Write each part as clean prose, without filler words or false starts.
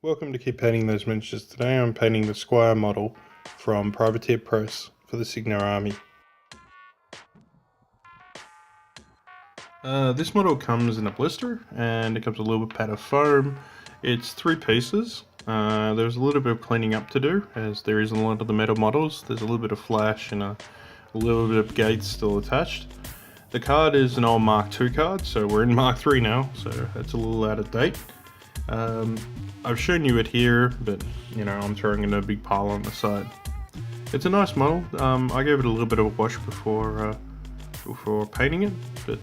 Welcome to Keep Painting Those Miniatures. Today I'm painting the Squire model from Privateer Press for the Cygnar Army. This model comes in a blister and it comes with a little pad of foam. It's 3 pieces. There's a little bit of cleaning up to do, as there is in a lot of the metal models. There's a little bit of flash and a little bit of gates still attached. The card is an old Mark II card, so we're in Mark III now, so that's a little out of date. I've shown you it here, but you know, I'm throwing in a big pile on the side. It's a nice model. I gave it a little bit of a wash before painting it, but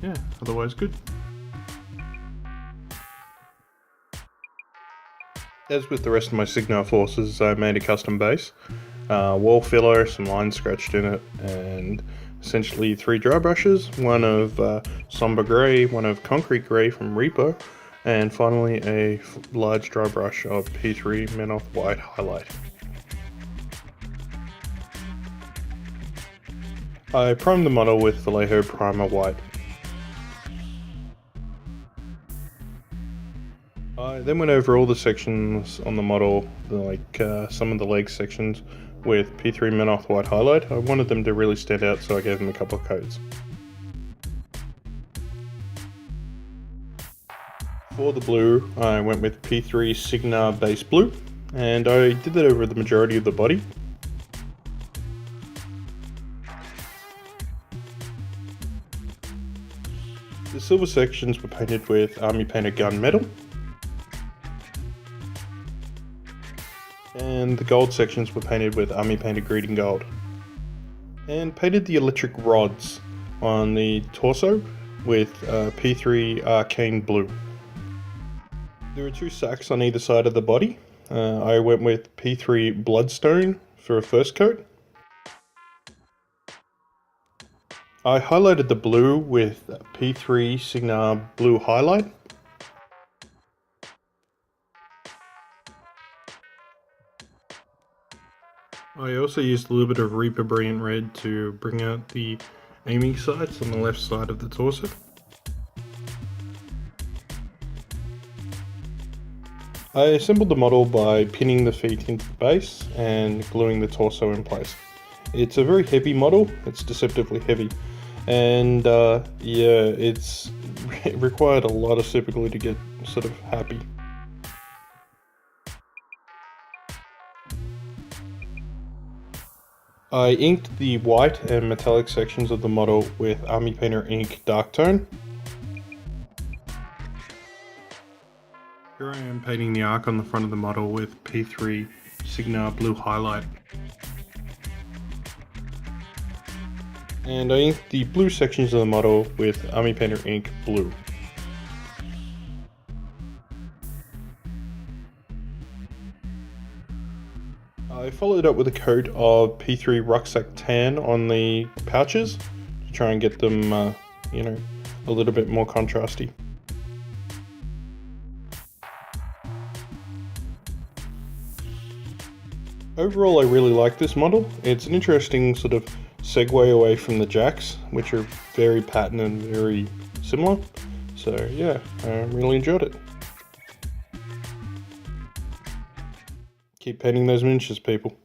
yeah, otherwise good. As with the rest of my Cygnar forces, I made a custom base, wall filler, some lines scratched in it, and essentially 3 dry brushes, one of somber grey, one of concrete grey from Reaper, and finally a large dry brush of P3 Menoth White highlight. I primed the model with Vallejo Primer White. I then went over all the sections on the model, like some of the leg sections, with P3 Menoth White highlight. I wanted them to really stand out, so I gave them a couple of coats. For the blue, I went with P3 Cygnar Base Blue, and I did that over the majority of the body. The silver sections were painted with Army Painter Gunmetal, and the gold sections were painted with Army Painter Greeting Gold. And painted the electric rods on the torso with P3 Arcane Blue. There are 2 sacks on either side of the body. I went with P3 Bloodstone for a first coat. I highlighted the blue with P3 Cygnar Blue Highlight. I also used a little bit of Reaper Brilliant Red to bring out the aiming sights on the left side of the torso. I assembled the model by pinning the feet into the base and gluing the torso in place. It's a very heavy model, it's deceptively heavy, and yeah, it required a lot of super glue to get sort of happy. I inked the white and metallic sections of the model with Army Painter Ink Dark Tone. Here I am painting the arc on the front of the model with P3 Cygnar Blue Highlight. And I inked the blue sections of the model with Army Painter Ink Blue. I followed up with a coat of P3 Rucksack Tan on the pouches to try and get them, you know, a little bit more contrasty. Overall, I really like this model. It's an interesting sort of segue away from the jacks, which are very patterned and very similar. So yeah, I really enjoyed it. Keep painting those miniatures, people.